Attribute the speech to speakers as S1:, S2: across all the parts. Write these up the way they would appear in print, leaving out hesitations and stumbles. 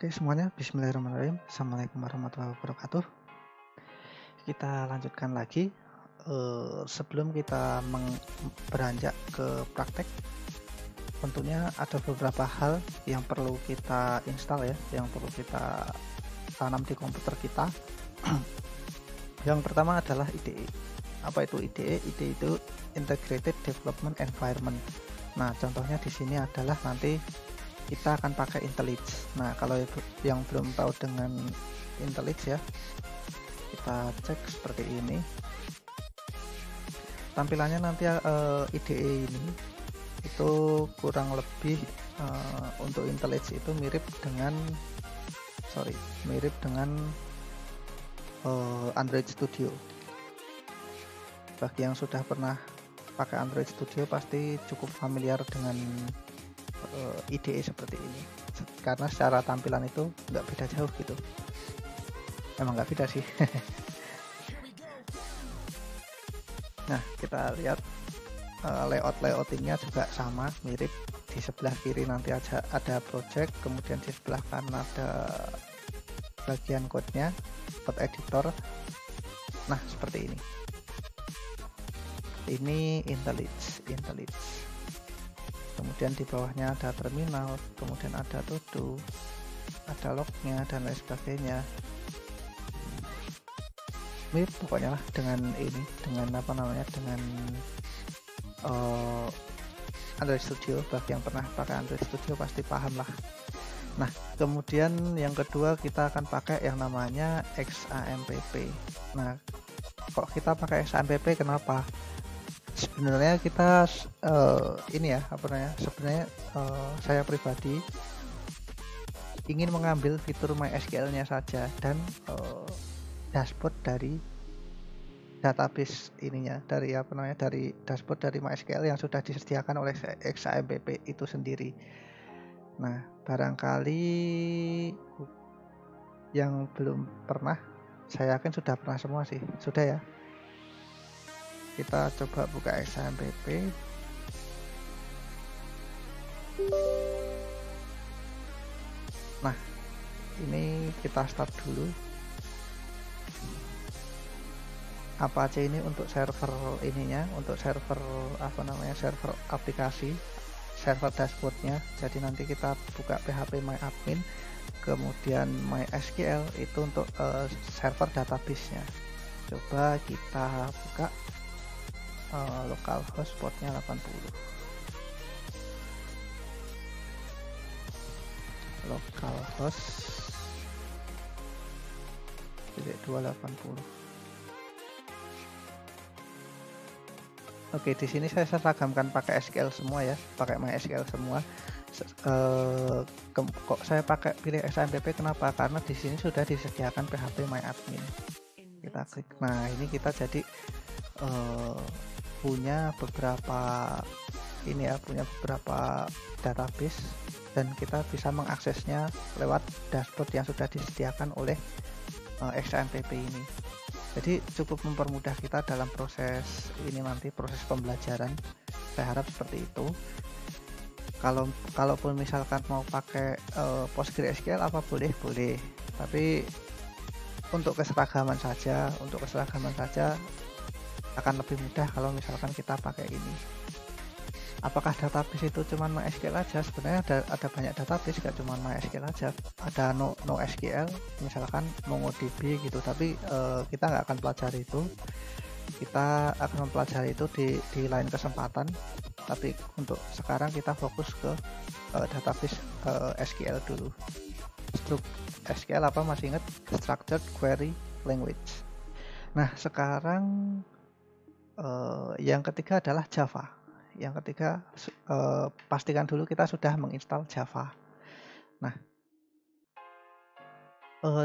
S1: Oke semuanya, bismillahirrahmanirrahim. Assalamualaikum warahmatullahi wabarakatuh. Kita lanjutkan lagi. Sebelum kita beranjak ke praktek, tentunya ada beberapa hal yang perlu kita install ya, yang perlu kita tanam di komputer kita. Yang pertama adalah IDE. Apa itu IDE? IDE itu Integrated Development Environment. Nah, contohnya di sini adalah nanti kita akan pakai IntelliJ. Nah, kalau yang belum tahu dengan IntelliJ ya, kita cek seperti ini. Tampilannya nanti IDE ini itu kurang lebih untuk IntelliJ itu mirip dengan Android Studio. Bagi yang sudah pernah pakai Android Studio pasti cukup familiar dengan IDE seperti ini, karena secara tampilan itu nggak beda jauh gitu. Emang nggak beda sih. Nah, kita lihat layoutingnya juga sama, mirip. Di sebelah kiri nanti ada project, kemudian di sebelah kanan ada bagian code-nya, code editor. Nah, seperti ini. Ini IntelliJ. Kemudian di bawahnya ada terminal, kemudian ada to-do, ada lognya dan lain sebagainya. Mirip pokoknya lah dengan Android Studio. Bagi yang pernah pakai Android Studio pasti paham lah. Nah, kemudian yang kedua kita akan pakai yang namanya XAMPP. Nah, kok kita pakai XAMPP, kenapa? Sebenarnya kita saya pribadi ingin mengambil fitur MySQL-nya saja dan dashboard dari database dari dashboard dari MySQL yang sudah disediakan oleh XAMPP itu sendiri. Nah, barangkali yang belum pernah, saya yakin sudah pernah semua sih, sudah ya. Kita coba buka XAMPP. Nah, ini kita start dulu. Apache ini untuk server ininya, untuk server server aplikasi, server dashboardnya. Jadi nanti kita buka PHP MyAdmin, kemudian MySQL itu untuk server database-nya. Coba kita buka localhost portnya 80, localhost 280. Oke, di sini saya seragamkan pakai SQL semua ya, pakai MySQL semua. Kok saya pilih XAMPP, kenapa? Karena di sini sudah disediakan PHP MyAdmin. Kita klik. Nah, ini kita jadi punya beberapa database dan kita bisa mengaksesnya lewat dashboard yang sudah disediakan oleh XAMPP ini. Jadi cukup mempermudah kita dalam proses pembelajaran. Saya harap seperti itu. Kalaupun misalkan mau pakai PostgreSQL boleh, tapi untuk keseragaman saja akan lebih mudah kalau misalkan kita pakai ini. Apakah database itu cuma MySQL aja? Sebenarnya ada banyak database, gak cuma MySQL aja. Ada NoSQL, misalkan MongoDB gitu. Tapi kita nggak akan pelajari itu. Kita akan mempelajari itu di lain kesempatan. Tapi untuk sekarang kita fokus ke database SQL dulu. SQL apa, masih ingat? Structured Query Language. Nah, sekarang yang ketiga adalah Java. Yang ketiga, pastikan dulu kita sudah menginstal Java. Nah,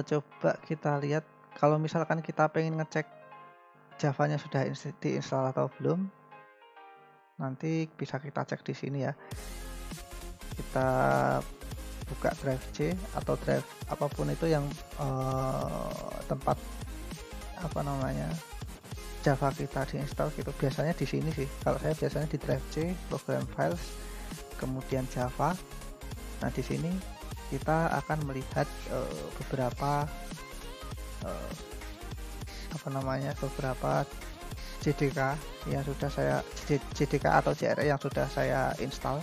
S1: coba kita lihat kalau misalkan kita pengen ngecek Java-nya sudah diinstal atau belum. Nanti bisa kita cek di sini ya. Kita buka drive C atau drive apapun itu yang tempat Java kita diinstal gitu. Biasanya di sini sih. Kalau saya biasanya di drive C, program files, kemudian Java. Nah, di sini kita akan melihat beberapa beberapa JDK yang sudah saya JDK atau JRE yang sudah saya install.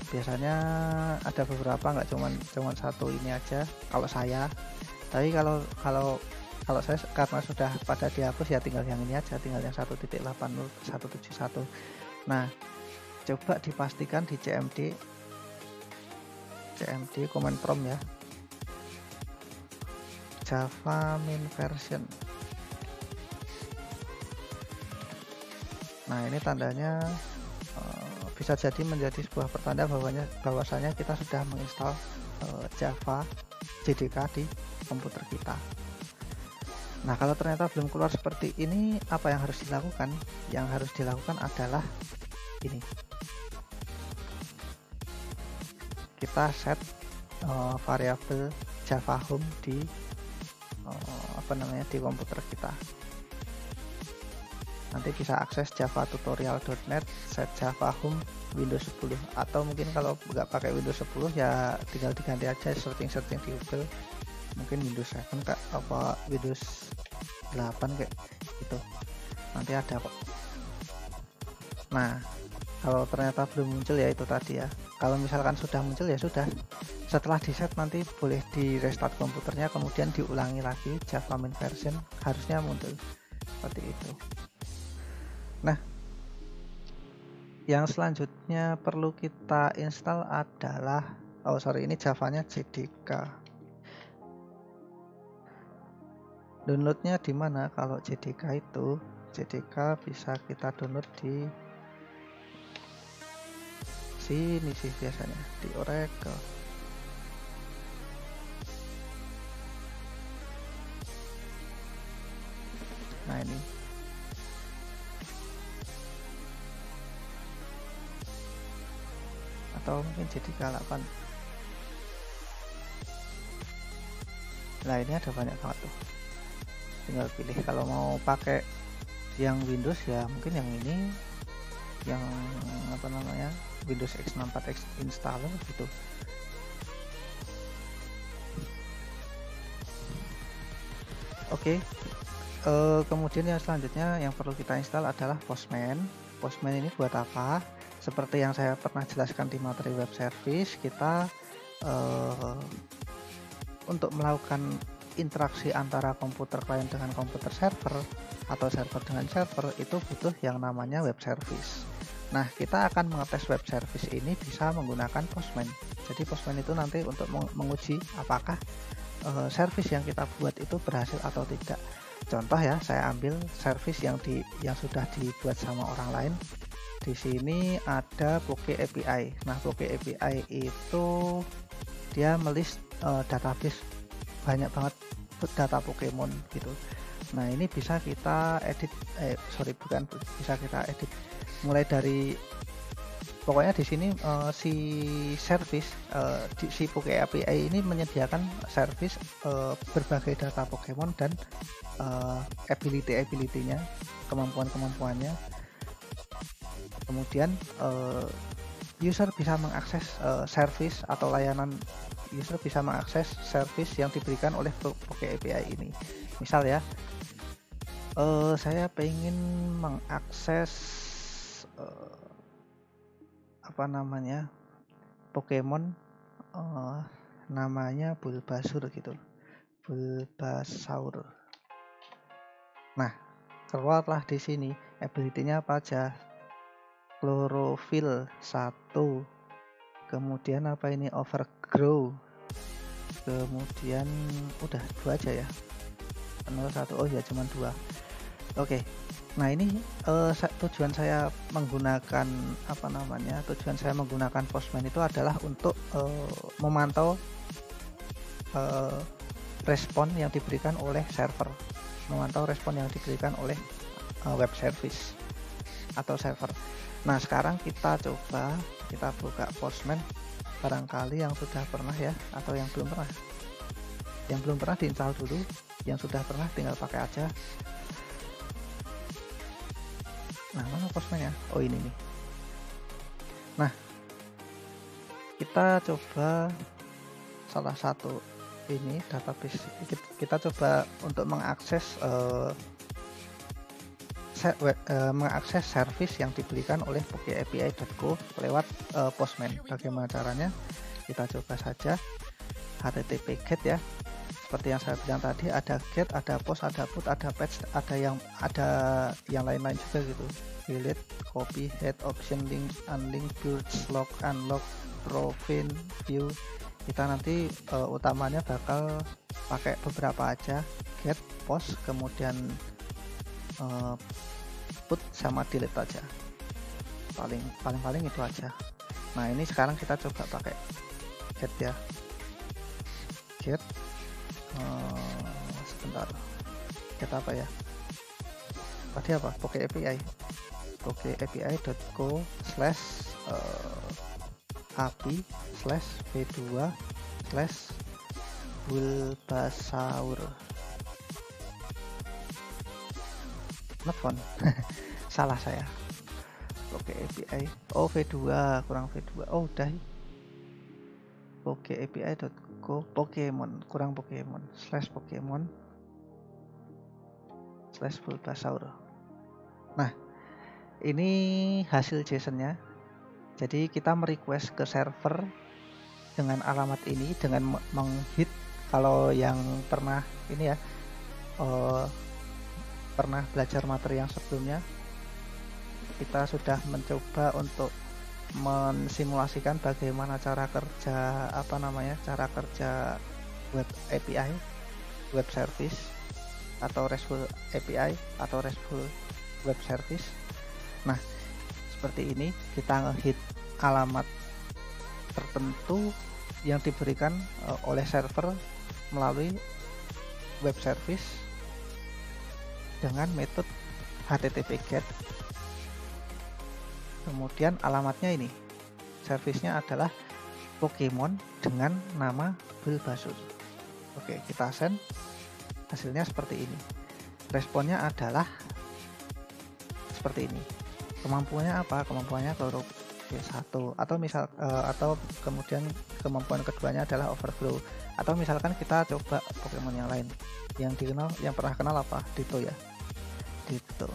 S1: Biasanya ada beberapa, nggak cuman satu ini aja kalau saya, tapi kalau saya karena sudah pada dihapus ya tinggal yang ini aja, tinggal yang 1.80171. Nah, coba dipastikan di CMD command prompt ya, Java main version. Nah, ini tandanya bisa jadi menjadi sebuah pertanda bahwasanya kita sudah menginstal Java JDK di komputer kita. Nah, kalau ternyata belum keluar seperti ini, apa yang harus dilakukan? Yang harus dilakukan adalah ini. Kita set variabel Java home di di komputer kita. Nanti bisa akses javatutorial.net, set Java home Windows 10, atau mungkin kalau nggak pakai Windows 10 ya tinggal diganti aja setting di Google, mungkin Windows 7 kak, apa Windows 8 kayak gitu, nanti ada kok. Nah, kalau ternyata belum muncul ya itu tadi ya, kalau misalkan sudah muncul ya sudah, setelah di set nanti boleh di restart komputernya, kemudian diulangi lagi Java main version, harusnya muncul seperti itu. Nah, yang selanjutnya perlu kita install adalah ini Javanya JDK. Downloadnya di mana? Kalau JDK itu, JDK bisa kita download di sini sih biasanya, di Oracle. Nah, ini atau mungkin JDK 8. Nah, ini ada banyak banget tuh, tinggal pilih. Kalau mau pakai yang Windows ya mungkin yang ini, yang Windows X64 installer gitu. Oke. Kemudian yang selanjutnya yang perlu kita install adalah Postman. Postman ini buat apa? Seperti yang saya pernah jelaskan di materi web service, kita untuk melakukan interaksi antara komputer klien dengan komputer server atau server dengan server itu butuh yang namanya web service. Nah, kita akan mengetes web service ini bisa menggunakan Postman. Jadi Postman itu nanti untuk menguji apakah service yang kita buat itu berhasil atau tidak. Contoh ya, saya ambil service yang sudah dibuat sama orang lain. Di sini ada Poke API. Nah, Poke API itu dia melist database banyak banget data Pokemon gitu. Nah, ini bisa kita edit, bisa kita edit mulai dari, pokoknya di sini si service si Poke API ini menyediakan service berbagai data Pokemon dan ability-nya, kemampuannya. Kemudian user bisa mengakses service atau layanan, user bisa mengakses service yang diberikan oleh Poke API ini. Misal ya, saya pengen mengakses Pokemon namanya Bulbasaur gitu, Bulbasaur. Nah, keluarlah di sini ability-nya apa aja, Chlorophyll 1, kemudian Overgrow, kemudian udah 2 aja ya, 1, oh ya cuma 2. Oke. Nah, ini tujuan saya menggunakan Postman itu adalah untuk memantau respon yang diberikan oleh server, web service atau server. Nah, sekarang kita buka Postman, barangkali yang sudah pernah ya, atau yang belum pernah. Yang belum pernah diinstal dulu, yang sudah pernah tinggal pakai aja. Nah, mana Postman ya? Oh, ini nih. Nah, kita coba salah satu ini database. Kita coba untuk mengakses mengakses service yang diberikan oleh pokeapi.co lewat Postman. Bagaimana caranya? Kita coba saja HTTP GET ya. Seperti yang saya bilang tadi, ada GET, ada POST, ada PUT, ada PATCH, ada yang lain-lain juga gitu. Delete, copy, head, option, link, unlink, purge, lock, unlock, provide, view. Kita nanti utamanya bakal pakai beberapa aja, GET, POST, kemudian PUT sama delete aja. Paling itu aja. Nah, ini sekarang kita coba pakai GET ya. GET sebentar, GET apa ya tadi, apa, pokeapi.co/api/v2/bulbasaur not font. Salah saya. Pokeapi, V2 kurang V2, udah. Pokeapi.co Pokemon kurang Pokemon /Pokemon/Bulbasaur. Nah, ini hasil JSON-nya. Jadi kita merequest ke server dengan alamat ini dengan menghit. Kalau yang pernah ini ya, pernah belajar materi yang sebelumnya, kita sudah mencoba untuk mensimulasikan bagaimana cara kerja web API, web service, atau RESTful API atau RESTful web service. Nah, seperti ini kita ngehit alamat tertentu yang diberikan oleh server melalui web service dengan metode HTTP GET. Kemudian alamatnya ini, servisnya adalah Pokemon dengan nama Bulbasaur. Oke, kita send, hasilnya seperti ini. Responnya adalah seperti ini. Kemampuannya apa? Kemampuannya huruf V1, atau misal atau kemudian kemampuan keduanya adalah overflow. Atau misalkan kita coba Pokemon yang lain yang pernah kenal apa? Ditto ya. Ditto.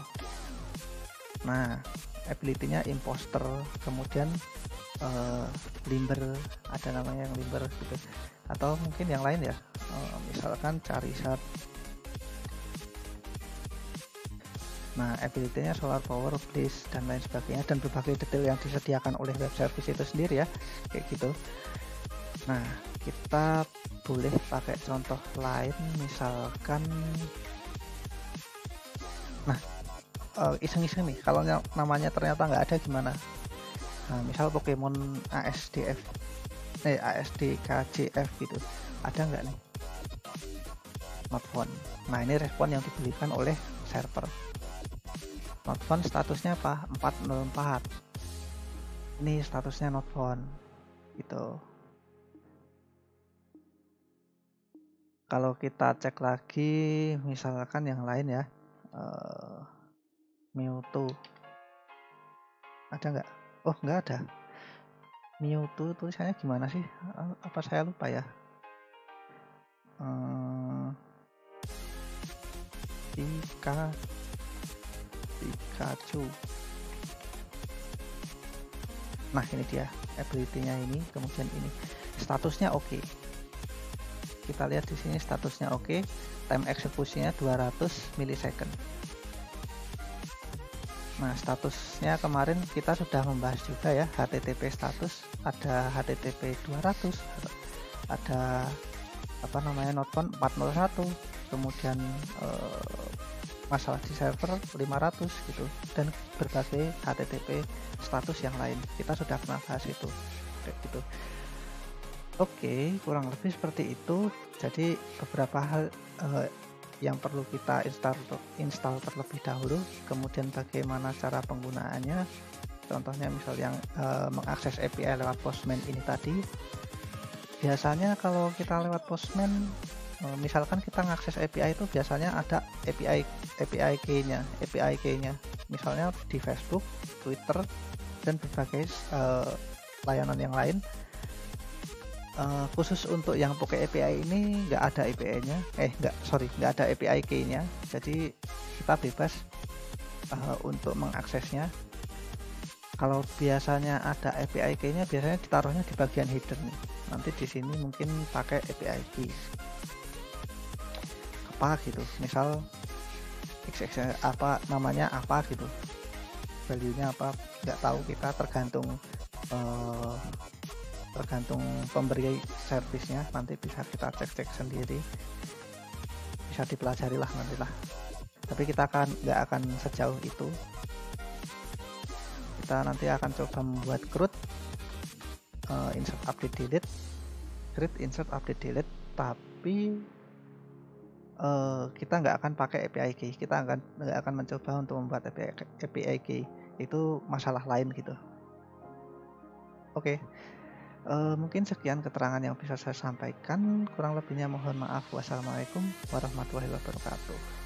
S1: Nah, ability-nya imposter, kemudian limber, ada namanya yang limber gitu, atau mungkin yang lain ya, misalkan Charizard. Nah, ability-nya solar power, blaze, dan lain sebagainya, dan berbagai detail yang disediakan oleh web service itu sendiri ya, kayak gitu. Nah, kita boleh pakai contoh lain, misalkan, nah, iseng-iseng nih, kalau namanya ternyata nggak ada gimana? Nah, misal Pokemon ASDKJF gitu, ada nggak nih? Not found. Nah, ini respon yang diberikan oleh server. Not found statusnya apa? 404. Ini statusnya not found gitu. Kalau kita cek lagi, misalkan yang lain ya, Mewtwo, ada nggak? Oh, nggak ada. Mewtwo tulisannya gimana sih? Apa saya lupa ya? Pikachu. Nah, ini dia ability-nya ini, kemudian ini statusnya oke. Kita lihat di sini statusnya oke. Time execution-nya 200 milisecond. Nah, statusnya kemarin kita sudah membahas juga ya, HTTP status, ada HTTP 200, ada apa namanya, not found 401, kemudian masalah di server 500 gitu, dan berbagai HTTP status yang lain. Kita sudah pernah bahas itu kayak gitu. Oke, kurang lebih seperti itu. Jadi beberapa hal yang perlu kita install terlebih dahulu, kemudian bagaimana cara penggunaannya, contohnya misal yang mengakses API lewat Postman ini tadi. Biasanya kalau kita lewat Postman, misalkan kita mengakses API itu biasanya ada API key-nya, misalnya di Facebook, Twitter, dan berbagai layanan yang lain. Khusus untuk yang pakai API ini nggak ada API-nya, nggak ada API key-nya, jadi kita bebas untuk mengaksesnya. Kalau biasanya ada API key-nya, biasanya ditaruhnya di bagian header nih. Nanti di sini mungkin pakai API key apa gitu, misal XX apa namanya apa gitu, value-nya apa nggak tahu, kita tergantung pemberi servisnya, nanti bisa kita cek sendiri, bisa dipelajari lah nantilah, tapi kita nggak akan sejauh itu. Kita nanti akan coba membuat CRUD, insert update delete, create insert update delete, tapi kita nggak akan pakai API key, kita nggak akan mencoba untuk membuat API key, itu masalah lain gitu. Oke. Mungkin sekian keterangan yang bisa saya sampaikan, kurang lebihnya mohon maaf. Wassalamualaikum warahmatullahi wabarakatuh.